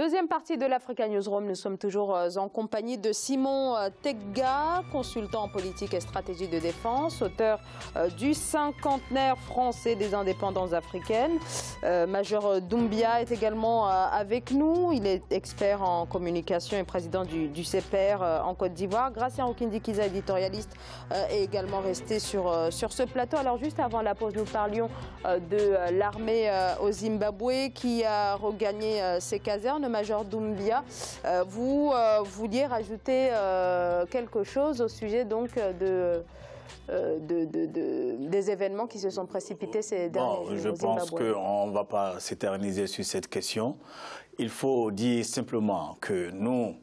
Deuxième partie de l'Africa Newsroom, nous sommes toujours en compagnie de Simon Tegga, consultant en politique et stratégie de défense, auteur du cinquantenaire français des indépendances africaines. Major Doumbia est également avec nous, il est expert en communication et président du CPR en Côte d'Ivoire. Gratien Okindikiza, éditorialiste, est également resté sur ce plateau. Alors juste avant la pause, nous parlions de l'armée au Zimbabwe qui a regagné ses casernes. Major Doumbia, vous vouliez rajouter quelque chose au sujet donc des événements qui se sont précipités ces derniers jours. Je pense qu'on ne va pas s'éterniser sur cette question. Il faut dire simplement que nous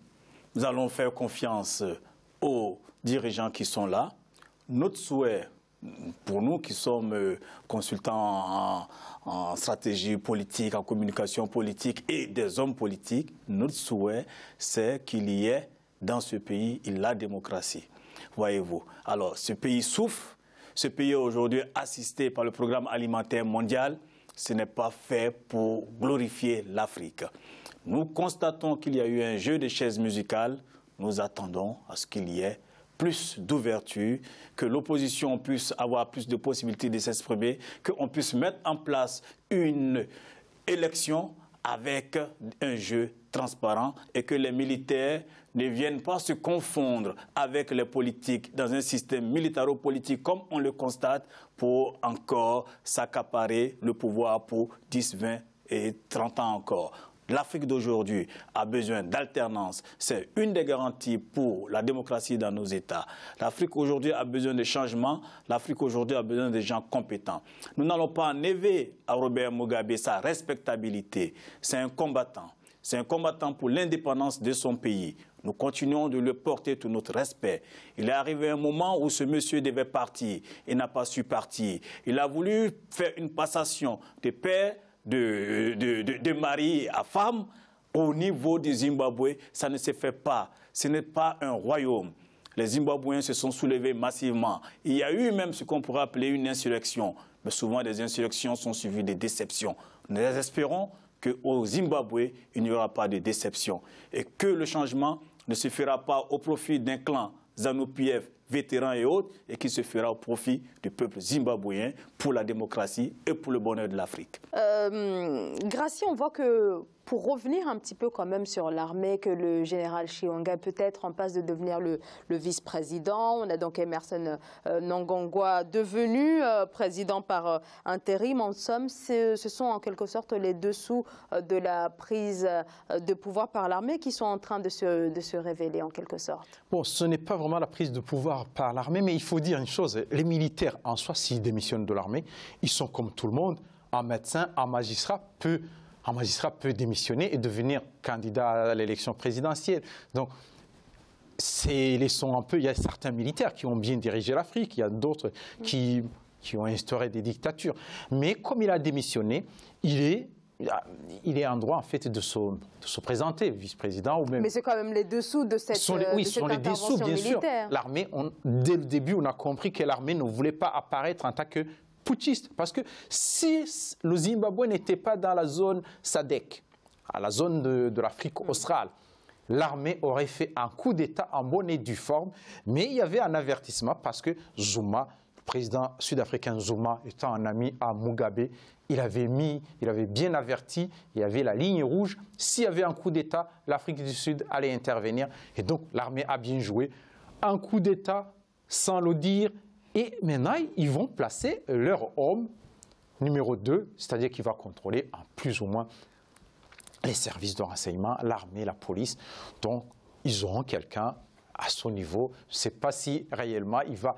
allons faire confiance aux dirigeants qui sont là. Notre souhait, pour nous qui sommes consultants en stratégie politique, en communication politique et des hommes politiques, notre souhait, c'est qu'il y ait dans ce pays la démocratie. Voyez-vous. Alors, ce pays souffre. Ce pays est aujourd'hui assisté par le programme alimentaire mondial. Ce n'est pas fait pour glorifier l'Afrique. Nous constatons qu'il y a eu un jeu de chaises musicales. Nous attendons à ce qu'il y ait plus d'ouverture, que l'opposition puisse avoir plus de possibilités de s'exprimer, qu'on puisse mettre en place une élection avec un jeu transparent et que les militaires ne viennent pas se confondre avec les politiques dans un système militaro-politique comme on le constate pour encore s'accaparer le pouvoir pour 10, 20 et 30 ans encore. L'Afrique d'aujourd'hui a besoin d'alternance. C'est une des garanties pour la démocratie dans nos États. L'Afrique aujourd'hui a besoin de changements. L'Afrique aujourd'hui a besoin de gens compétents. Nous n'allons pas enlever à Robert Mugabe sa respectabilité. C'est un combattant. C'est un combattant pour l'indépendance de son pays. Nous continuons de lui porter tout notre respect. Il est arrivé un moment où ce monsieur devait partir. Il n'a pas su partir. Il a voulu faire une passation de père de mari à femme au niveau du Zimbabwe. Ça ne se fait pas. Ce n'est pas un royaume. Les Zimbabwéens se sont soulevés massivement. Il y a eu même ce qu'on pourrait appeler une insurrection. Mais souvent, des insurrections sont suivies de déceptions. Nous espérons qu'au Zimbabwe, il n'y aura pas de déception. Et que le changement ne se fera pas au profit d'un clan ZANU-PF, vétérans et autres, et qui se fera au profit du peuple zimbabwéen pour la démocratie et pour le bonheur de l'Afrique. Gracie, on voit que, pour revenir un petit peu quand même sur l'armée, que le général Chiwenga est peut-être en passe de devenir le vice-président. On a donc Emmerson Mnangagwa devenu président par intérim. En somme, ce sont en quelque sorte les dessous de la prise de pouvoir par l'armée qui sont en train de se révéler en quelque sorte. Bon, ce n'est pas vraiment la prise de pouvoir par l'armée, mais il faut dire une chose, les militaires en soi, s'ils démissionnent de l'armée, ils sont comme tout le monde, un médecin, un magistrat peut démissionner et devenir candidat à l'élection présidentielle. Donc, il y a certains militaires qui ont bien dirigé l'Afrique, il y a d'autres qui ont instauré des dictatures. Mais comme il a démissionné, il est en droit en fait de se présenter vice-président ou même. Mais c'est quand même les dessous de cette intervention bien militaire. Sûr. L'armée, dès le début, on a compris que l'armée ne voulait pas apparaître en tant que putschiste. Parce que si le Zimbabwe n'était pas dans la zone SADC, à la zone de l'Afrique australe, l'armée aurait fait un coup d'État en bonne et due forme. Mais il y avait un avertissement parce que Zuma, le président sud-africain Zuma, étant un ami à Mugabe, il avait bien averti, il y avait la ligne rouge. S'il y avait un coup d'État, l'Afrique du Sud allait intervenir. Et donc l'armée a bien joué. Un coup d'État, sans le dire. Et maintenant, ils vont placer leur homme numéro 2, c'est-à-dire qui va contrôler en plus ou moins les services de renseignement, l'armée, la police. Donc, ils auront quelqu'un à son niveau. Je ne sais pas si réellement il va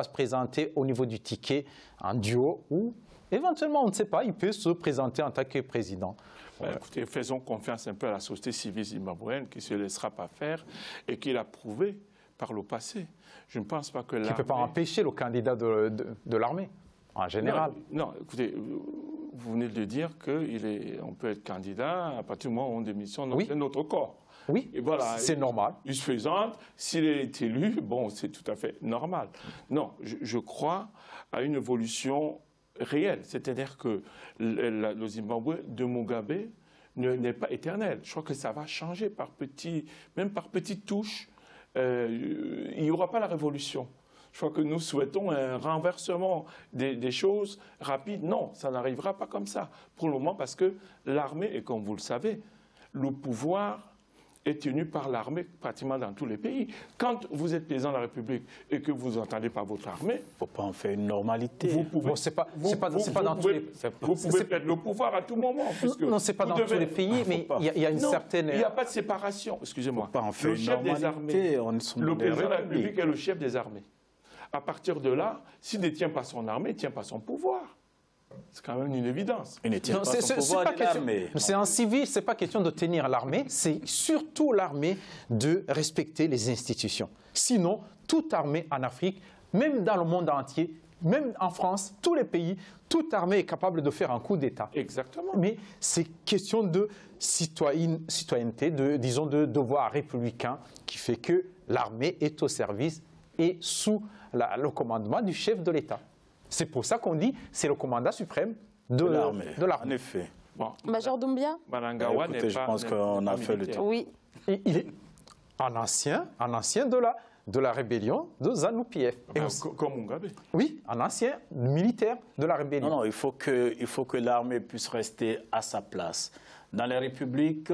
se présenter au niveau du ticket en duo ou éventuellement, on ne sait pas, il peut se présenter en tant que président. Écoutez, faisons confiance un peu à la société civile zimbabwéenne qui ne se laissera pas faire et qui l'a prouvé par le passé. Je ne pense pas que l'armée... Qui ne peut pas empêcher le candidat de l'armée, en général. Non, écoutez, vous venez de dire qu'on peut être candidat à partir du moment où on démissionne dans notre corps. Oui, voilà, c'est normal. Il se présente, s'il est élu, bon, c'est tout à fait normal. Non, je crois à une évolution réelle. C'est-à-dire que le Zimbabwe de Mugabe n'est pas éternel. Je crois que ça va changer même par petites touches. Il n'y aura pas la révolution. Je crois que nous souhaitons un renversement des choses rapides. Non, ça n'arrivera pas comme ça. Pour le moment, parce que l'armée, et comme vous le savez, le pouvoir est tenu par l'armée pratiquement dans tous les pays. Quand vous êtes président de la République et que vous n'entendez pas votre armée... Il ne faut pas en faire une normalité. Vous pouvez, bon, c'est pas dans tous les... Vous pouvez perdre le pouvoir à tout moment. Non, ce n'est pas dans tous les pays, mais il y a une certaine... Il n'y a pas de séparation. Excusez-moi. Le chef des armées, le président de la République est le chef des armées. À partir de là, s'il ne tient pas son armée, il ne tient pas son pouvoir. C'est quand même une évidence. Il ne tient pas son pouvoir de l'armée. C'est en civil, ce n'est pas question de tenir l'armée, c'est surtout l'armée de respecter les institutions. Sinon, toute armée en Afrique, même dans le monde entier, même en France, tous les pays, toute armée est capable de faire un coup d'État. Exactement. Mais c'est question de citoyenneté, disons de devoir républicain qui fait que l'armée est au service et sous le commandement du chef de l'État. C'est pour ça qu'on dit que c'est le commandant suprême de l'armée. En effet. Bon. Major Doumbia. Malangawa n'est pas... Je pense qu'on a fait le tour. Oui. Il est un ancien de la rébellion de ZANU-PF. Comme Mugabe. Oui, un ancien militaire de la rébellion. Non, il faut que l'armée puisse rester à sa place. Dans les républiques,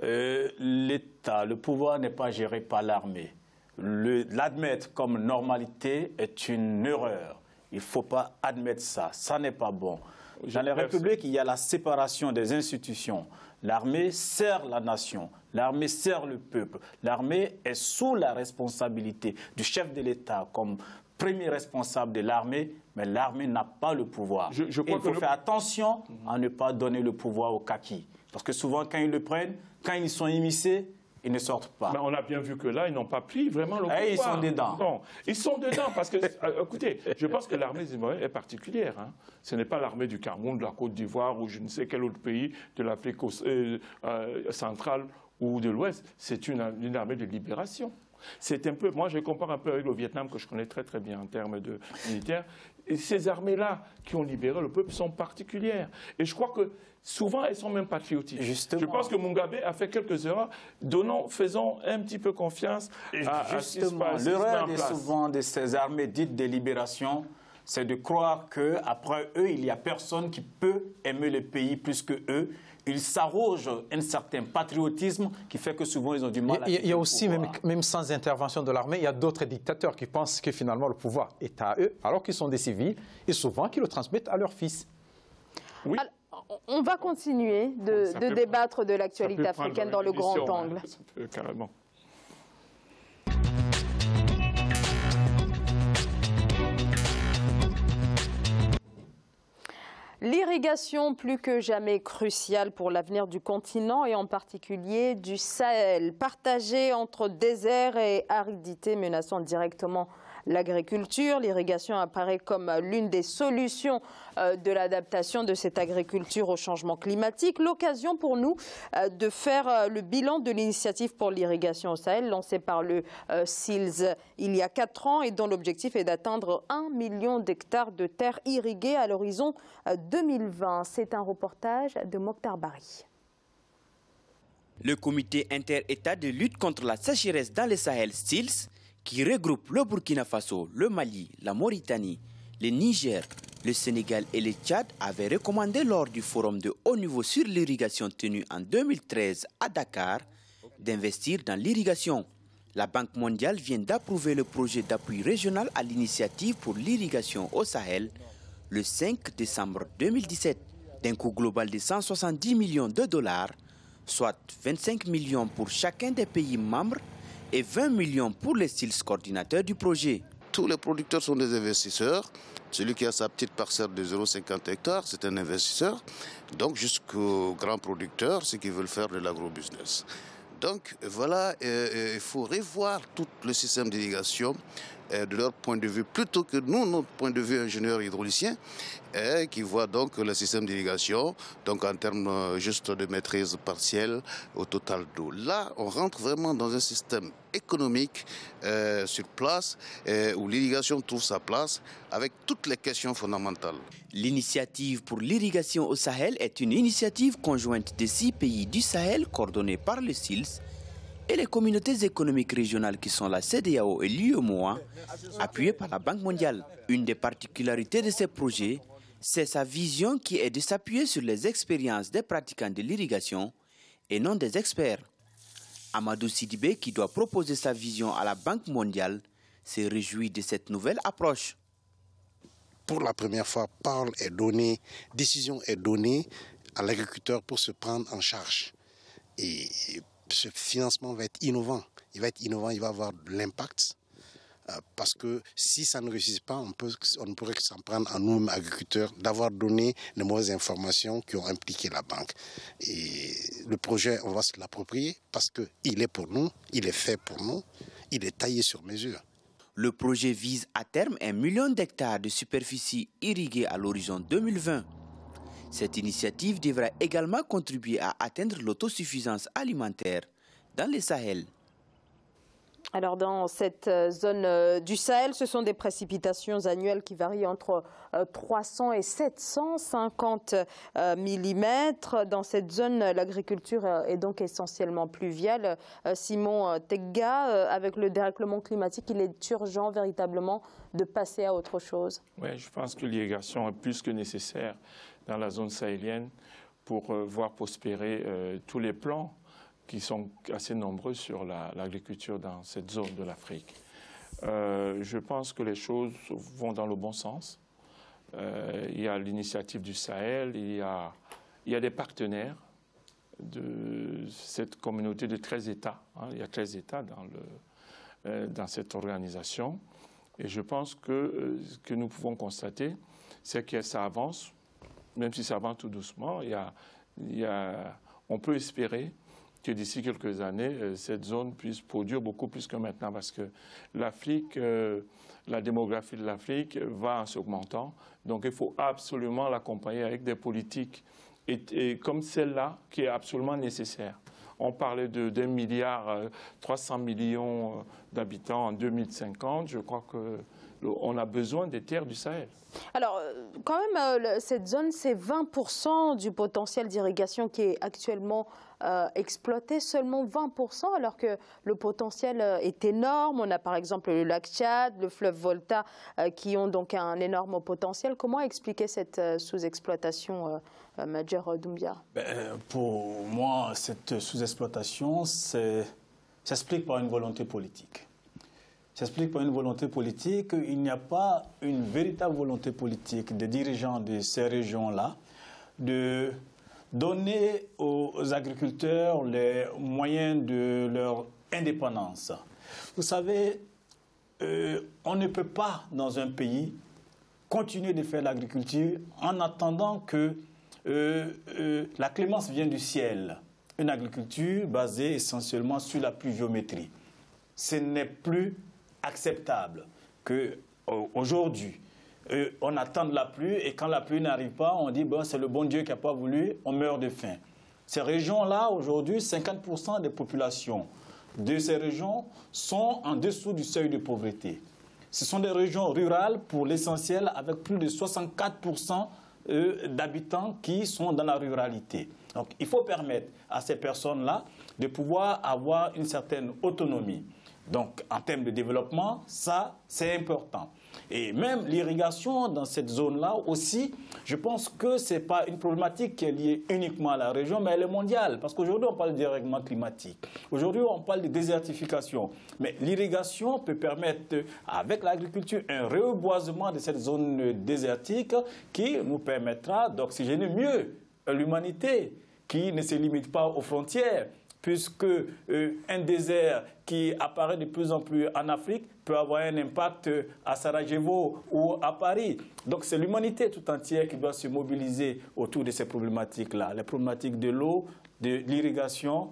l'État, le pouvoir n'est pas géré par l'armée. L'admettre comme normalité est une erreur. Il ne faut pas admettre ça. Ça n'est pas bon. Dans les républiques, il y a la séparation des institutions. L'armée sert la nation. L'armée sert le peuple. L'armée est sous la responsabilité du chef de l'État comme premier responsable de l'armée, mais l'armée n'a pas le pouvoir. Il faut faire attention à ne pas donner le pouvoir aux kakis. Parce que souvent, quand ils le prennent, quand ils sont immiscés, ils ne sortent pas. Mais on a bien vu que là, ils n'ont pas pris vraiment le pouvoir. Ils sont dedans. Non, ils sont dedans parce que, écoutez, je pense que l'armée zimbabwéenne est particulière. Hein. Ce n'est pas l'armée du Cameroun, de la Côte d'Ivoire ou je ne sais quel autre pays de l'Afrique centrale ou de l'Ouest. C'est une armée de libération. C'est un peu, moi je compare un peu avec le Vietnam que je connais très très bien en termes de militaires. Et ces armées-là qui ont libéré le peuple sont particulières. Et je crois que souvent elles sont même patriotiques. Justement. Je pense que Mugabe a fait quelques erreurs. Faisons un petit peu confiance à ce qui se passe. L'erreur souvent de ces armées dites de libération, c'est de croire qu'après eux, il n'y a personne qui peut aimer le pays plus que eux. Ils s'arrogent un certain patriotisme qui fait que souvent ils ont du mal à... Il y a aussi, même sans intervention de l'armée, il y a d'autres dictateurs qui pensent que finalement le pouvoir est à eux, alors qu'ils sont des civils, et souvent qu'ils le transmettent à leurs fils. Oui. Alors, on va continuer de débattre de l'actualité africaine dans le grand angle. Carrément. L'irrigation plus que jamais cruciale pour l'avenir du continent et en particulier du Sahel, partagée entre désert et aridité menaçant directement l'agriculture. L'irrigation apparaît comme l'une des solutions de l'adaptation de cette agriculture au changement climatique. L'occasion pour nous de faire le bilan de l'initiative pour l'irrigation au Sahel lancée par le SILS il y a 4 ans et dont l'objectif est d'atteindre 1 million d'hectares de terres irriguées à l'horizon 2020. C'est un reportage de Mokhtar Bari. Le comité inter-État de lutte contre la sécheresse dans le Sahel SILS, qui regroupe le Burkina Faso, le Mali, la Mauritanie, le Niger, le Sénégal et le Tchad, avait recommandé lors du forum de haut niveau sur l'irrigation tenu en 2013 à Dakar d'investir dans l'irrigation. La Banque mondiale vient d'approuver le projet d'appui régional à l'initiative pour l'irrigation au Sahel le 5 décembre 2017 d'un coût global de 170 millions de dollars, soit 25 millions pour chacun des pays membres et 20 millions pour les SILS coordinateurs du projet. Tous les producteurs sont des investisseurs. Celui qui a sa petite parcelle de 0,50 hectares, c'est un investisseur. Donc jusqu'aux grands producteurs, ceux qui veulent faire de l'agro-business. Donc voilà, il faut revoir tout le système d'irrigation de leur point de vue, plutôt que nous, notre point de vue ingénieur hydraulicien, qui voit donc le système d'irrigation, donc en termes juste de maîtrise partielle au total d'eau. Là, on rentre vraiment dans un système économique sur place, où l'irrigation trouve sa place, avec toutes les questions fondamentales. L'initiative pour l'irrigation au Sahel est une initiative conjointe des 6 pays du Sahel coordonnée par le SILS et les communautés économiques régionales qui sont la CEDEAO et l'UEMOA, appuyées par la Banque mondiale. Une des particularités de ces projets, c'est sa vision qui est de s'appuyer sur les expériences des pratiquants de l'irrigation et non des experts. Amadou Sidibé, qui doit proposer sa vision à la Banque mondiale, se réjouit de cette nouvelle approche. Pour la première fois, parole est donnée, décision est donnée à l'agriculteur pour se prendre en charge. Et ce financement va être innovant. Il va être innovant, il va avoir de l'impact. Parce que si ça ne réussit pas, on ne pourrait que s'en prendre à nous, agriculteurs, d'avoir donné de mauvaises informations qui ont impliqué la banque. Et le projet, on va se l'approprier parce qu'il est pour nous, il est fait pour nous, il est taillé sur mesure. Le projet vise à terme 1 million d'hectares de superficie irriguée à l'horizon 2020. Cette initiative devra également contribuer à atteindre l'autosuffisance alimentaire dans le Sahel. Alors dans cette zone du Sahel, ce sont des précipitations annuelles qui varient entre 300 et 750 mm. Dans cette zone, l'agriculture est donc essentiellement pluviale. Simon Tegga, avec le dérèglement climatique, il est urgent véritablement de passer à autre chose. Oui, je pense que l'irrigation est plus que nécessaire dans la zone sahélienne pour voir prospérer tous les plans qui sont assez nombreux sur l'agriculture dans cette zone de l'Afrique. Je pense que les choses vont dans le bon sens. Il y a l'initiative du Sahel, il y a des partenaires de cette communauté de 13 États. Il y a 13 États dans cette organisation. Et je pense que ce que nous pouvons constater, c'est que ça avance, même si ça avance tout doucement. On peut espérer que d'ici quelques années, cette zone puisse produire beaucoup plus que maintenant, parce que l'Afrique, la démographie de l'Afrique va en s'augmentant. Donc il faut absolument l'accompagner avec des politiques et comme celle-là, qui est absolument nécessaire. On parlait d'1 milliard 300 millions d'habitants en 2050. Je crois qu'on a besoin des terres du Sahel. Alors, quand même, cette zone, c'est 20% du potentiel d'irrigation qui est actuellement exploité, seulement 20%, alors que le potentiel est énorme. On a par exemple le lac Tchad, le fleuve Volta, qui ont donc un énorme potentiel. Comment expliquer cette sous-exploitation, Major Doumbia? Pour moi, cette sous-exploitation s'explique par une volonté politique. S'explique par une volonté politique. Il n'y a pas une véritable volonté politique des dirigeants de ces régions-là de donner aux agriculteurs les moyens de leur indépendance. Vous savez, on ne peut pas, dans un pays, continuer de faire l'agriculture en attendant que la clémence vienne du ciel. Une agriculture basée essentiellement sur la pluviométrie. Ce n'est plus acceptable qu'aujourd'hui, on attend de la pluie et quand la pluie n'arrive pas, on dit bon, c'est le bon Dieu qui n'a pas voulu, on meurt de faim. Ces régions-là, aujourd'hui, 50% des populations de ces régions sont en dessous du seuil de pauvreté. Ce sont des régions rurales pour l'essentiel avec plus de 64% d'habitants qui sont dans la ruralité. Donc il faut permettre à ces personnes-là de pouvoir avoir une certaine autonomie. Donc, en termes de développement, ça, c'est important. Et même l'irrigation dans cette zone-là aussi, je pense que ce n'est pas une problématique qui est liée uniquement à la région, mais elle est mondiale. Parce qu'aujourd'hui, on parle de dérèglement climatique. Aujourd'hui, on parle de désertification. Mais l'irrigation peut permettre, avec l'agriculture, un reboisement de cette zone désertique qui nous permettra d'oxygéner mieux l'humanité, qui ne se limite pas aux frontières. puisque un désert qui apparaît de plus en plus en Afrique peut avoir un impact à Sarajevo ou à Paris. Donc c'est l'humanité tout entière qui doit se mobiliser autour de ces problématiques-là. Les problématiques de l'eau, de l'irrigation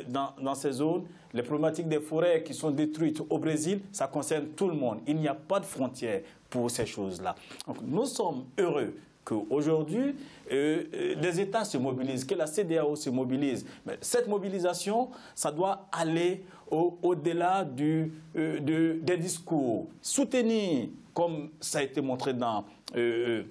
dans ces zones, les problématiques des forêts qui sont détruites au Brésil, ça concerne tout le monde. Il n'y a pas de frontières pour ces choses-là. Donc nous sommes heureux qu'aujourd'hui, les États se mobilisent, que la CEDEAO se mobilise. Mais cette mobilisation, ça doit aller au-delà des discours. Soutenir, comme ça a été montré dans le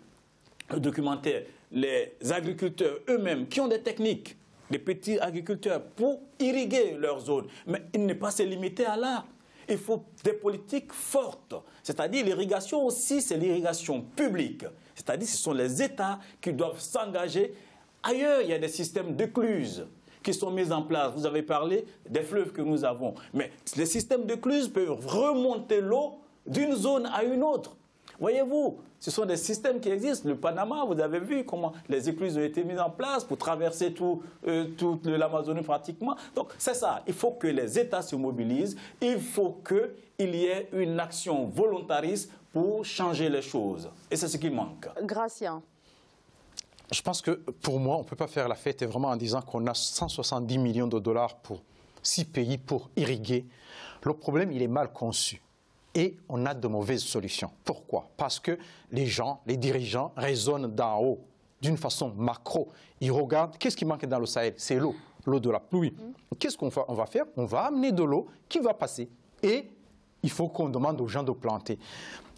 documentaire, les agriculteurs eux-mêmes qui ont des techniques, les petits agriculteurs, pour irriguer leurs zones. Mais il n'est pas se limiter à là. Il faut des politiques fortes. C'est-à-dire l'irrigation aussi, c'est l'irrigation publique. C'est-à-dire ce sont les États qui doivent s'engager. Ailleurs, il y a des systèmes d'écluses qui sont mis en place. Vous avez parlé des fleuves que nous avons. Mais les systèmes d'écluses peuvent remonter l'eau d'une zone à une autre. Voyez-vous, ce sont des systèmes qui existent. Le Panama, vous avez vu comment les écluses ont été mises en place pour traverser toute l'Amazonie pratiquement. Donc c'est ça, il faut que les États se mobilisent, il faut qu'il y ait une action volontariste pour changer les choses. Et c'est ce qui manque. Gratien. Je pense que pour moi, on ne peut pas faire la fête vraiment en disant qu'on a 170 millions de dollars pour 6 pays pour irriguer. Le problème, il est mal conçu. Et on a de mauvaises solutions. Pourquoi? Parce que les gens, les dirigeants raisonnent d'en haut, d'une façon macro. Ils regardent, qu'est-ce qui manque dans le Sahel? C'est l'eau, l'eau de la pluie. Qu'est-ce qu'on va faire? On va amener de l'eau qui va passer. Et il faut qu'on demande aux gens de planter.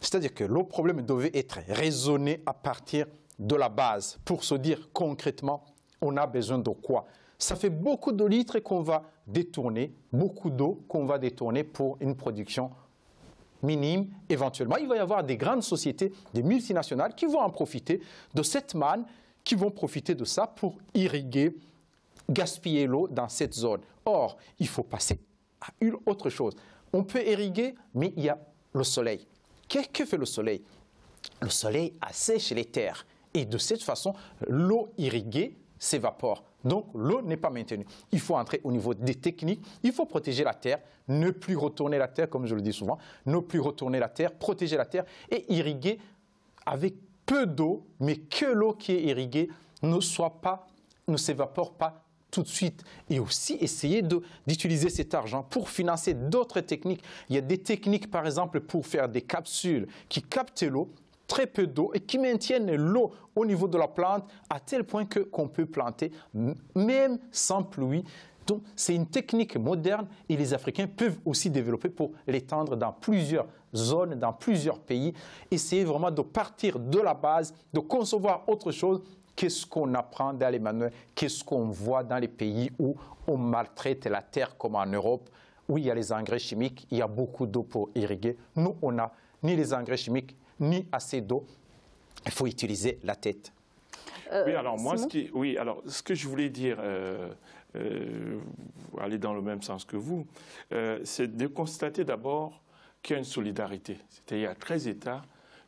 C'est-à-dire que le problème devait être raisonné à partir de la base pour se dire concrètement, on a besoin de quoi? Ça fait beaucoup de litres qu'on va détourner, beaucoup d'eau qu'on va détourner pour une production minime, éventuellement. Il va y avoir des grandes sociétés, des multinationales qui vont en profiter de cette manne, qui vont profiter de ça pour irriguer, gaspiller l'eau dans cette zone. Or, il faut passer à une autre chose. On peut irriguer, mais il y a le soleil. Que fait le soleil? Le soleil assèche les terres. Et de cette façon, l'eau irriguée s'évapore. Donc, l'eau n'est pas maintenue. Il faut entrer au niveau des techniques. Il faut protéger la terre, ne plus retourner la terre, comme je le dis souvent, ne plus retourner la terre, protéger la terre et irriguer avec peu d'eau, mais que l'eau qui est irriguée ne s'évapore pas tout de suite. Et aussi essayer d'utiliser cet argent pour financer d'autres techniques. Il y a des techniques, par exemple, pour faire des capsules qui captent l'eau, très peu d'eau et qui maintiennent l'eau au niveau de la plante à tel point qu'on peut planter même sans pluie. Donc c'est une technique moderne et les Africains peuvent aussi développer pour l'étendre dans plusieurs zones, dans plusieurs pays. Essayer vraiment de partir de la base, de concevoir autre chose. Qu'est-ce qu'on apprend dans les manuels? Qu'est-ce qu'on voit dans les pays où on maltraite la terre comme en Europe, où il y a les engrais chimiques, il y a beaucoup d'eau pour irriguer. Nous, on n'a ni les engrais chimiques, ni assez d'eau. Il faut utiliser la tête. Oui, alors moi, ce que je voulais dire, aller dans le même sens que vous, c'est de constater d'abord qu'il y a une solidarité. C'est-à-dire qu'il y a 13 États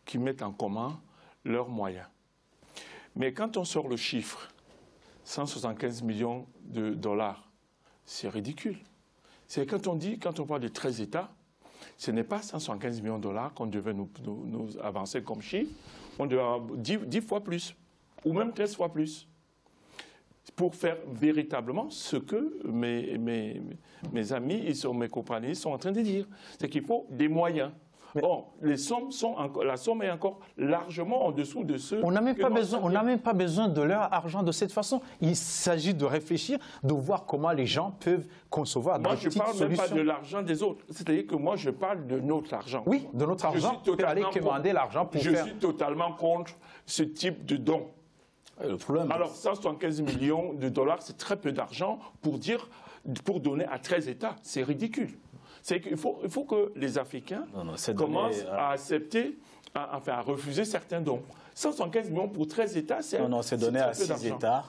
qui mettent en commun leurs moyens. Mais quand on sort le chiffre, 175 millions de dollars, c'est ridicule. C'est quand on parle de 13 États, ce n'est pas 175 millions de dollars qu'on devait nous avancer comme chiffre, on devait avoir 10 fois plus, ou même 13 fois plus, pour faire véritablement ce que mes amis, mes compagnons sont en train de dire. C'est qu'il faut des moyens. Or, la somme est encore largement en dessous de ce... On n'a même pas besoin de leur argent de cette façon. Il s'agit de réfléchir, de voir comment les gens peuvent concevoir des petites solutions. Moi, je ne parle même pas de l'argent des autres. C'est-à-dire que moi, je parle de notre argent. Oui, de notre argent. On peut aller commander l'argent pour faire... Je suis totalement contre ce type de don. Alors, 175 millions de dollars, c'est très peu d'argent pour donner à 13 États. C'est ridicule. C'est qu'il faut que les Africains commencent à accepter, à refuser certains dons. 175 millions pour 13 États, c'est donné à 6 États.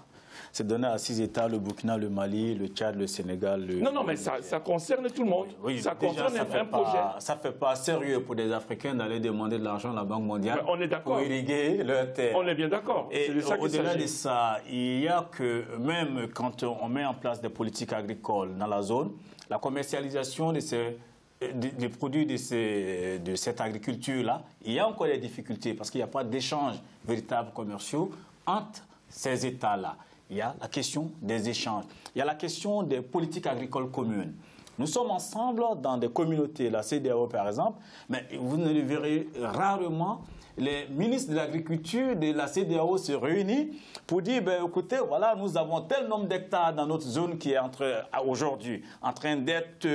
C'est donné à 6 États, le Burkina, le Mali, le Tchad, le Sénégal. Non, mais ça concerne tout le monde. Oui, ça déjà, concerne un projet. Ça ne fait pas sérieux pour des Africains d'aller demander de l'argent à la Banque mondiale on est d'accord. pour irriguer leur terre. On est bien d'accord. Et au-delà de ça, il y a que même quand on met en place des politiques agricoles dans la zone, la commercialisation des produits de cette agriculture-là, il y a encore des difficultés parce qu'il n'y a pas d'échanges véritables commerciaux entre ces États-là. Il y a la question des échanges. Il y a la question des politiques agricoles communes. Nous sommes ensemble dans des communautés, la CEDEAO par exemple, mais vous ne le verrez rarement. Les ministres de l'agriculture de la CEDEAO se réunissent pour dire, écoutez, voilà, nous avons tel nombre d'hectares dans notre zone qui est aujourd'hui en train d'être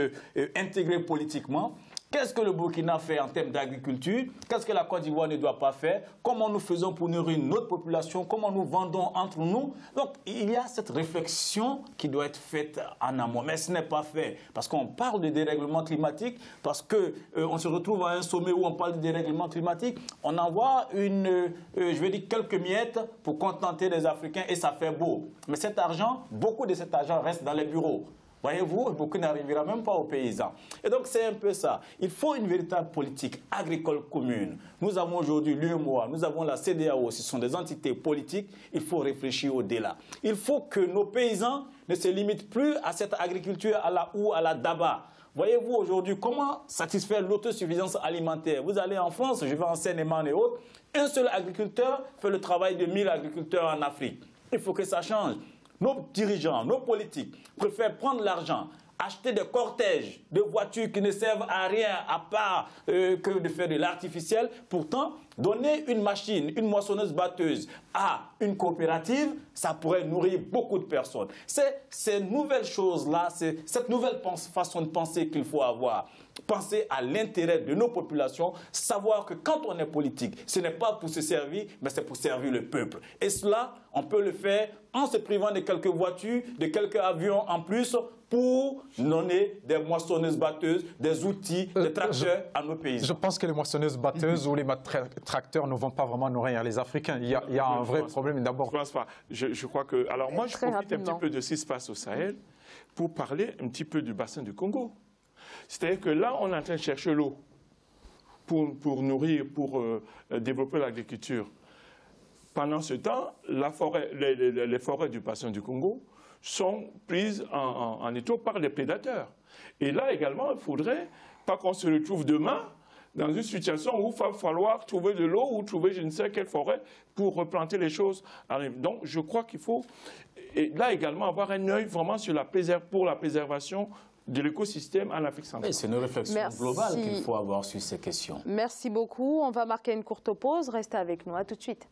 intégrée politiquement. Qu'est-ce que le Burkina fait en termes d'agriculture? Qu'est-ce que la Côte d'Ivoire ne doit pas faire? Comment nous faisons pour nourrir notre population? Comment nous vendons entre nous? Donc, il y a cette réflexion qui doit être faite en amont. Mais ce n'est pas fait parce qu'on parle de dérèglement climatique, parce qu'on se retrouve à un sommet où on parle de dérèglement climatique. On envoie quelques miettes pour contenter les Africains et ça fait beau. Mais cet argent, beaucoup de cet argent reste dans les bureaux. Voyez-vous, beaucoup n'arrivera même pas aux paysans. Et donc, c'est un peu ça. Il faut une véritable politique agricole commune. Nous avons aujourd'hui l'UEMOA, nous avons la CEDEAO, ce sont des entités politiques. Il faut réfléchir au-delà. Il faut que nos paysans ne se limitent plus à cette agriculture à la houe, à la daba. Voyez-vous aujourd'hui comment satisfaire l'autosuffisance alimentaire. Vous allez en France, je vais en Seine-et-Marne et autres, un seul agriculteur fait le travail de 1000 agriculteurs en Afrique. Il faut que ça change. Nos dirigeants, nos politiques préfèrent prendre l'argent, acheter des cortèges de voitures qui ne servent à rien à part que de faire de l'artificiel. Pourtant, donner une machine, une moissonneuse-batteuse à une coopérative, ça pourrait nourrir beaucoup de personnes. C'est ces nouvelles choses-là, c'est cette nouvelle façon de penser qu'il faut avoir. Penser à l'intérêt de nos populations, savoir que quand on est politique, ce n'est pas pour se servir, mais c'est pour servir le peuple. Et cela, on peut le faire en se privant de quelques voitures, de quelques avions en plus pour donner des moissonneuses-batteuses, des outils, des tracteurs à nos paysans. Je pense que les moissonneuses-batteuses ou les tracteurs ne vont pas vraiment nourrir les Africains. Il y a un vrai problème d'abord. Je ne pense pas. Je crois que... Alors moi, je profite un petit peu de ce qui se passe au Sahel pour parler un petit peu du bassin du Congo. C'est-à-dire que là, on est en train de chercher l'eau pour nourrir, pour développer l'agriculture. Pendant ce temps, les forêts du bassin du Congo sont prises en étau par les prédateurs. Et là également, il ne faudrait pas qu'on se retrouve demain dans une situation où il va falloir trouver de l'eau ou trouver je ne sais quelle forêt pour replanter les choses. Donc je crois qu'il faut, et là également, avoir un œil vraiment sur pour la préservation de l'écosystème en Afrique centrale. C'est une réflexion globale qu'il faut avoir sur ces questions. Merci beaucoup. On va marquer une courte pause. Restez avec nous. À tout de suite.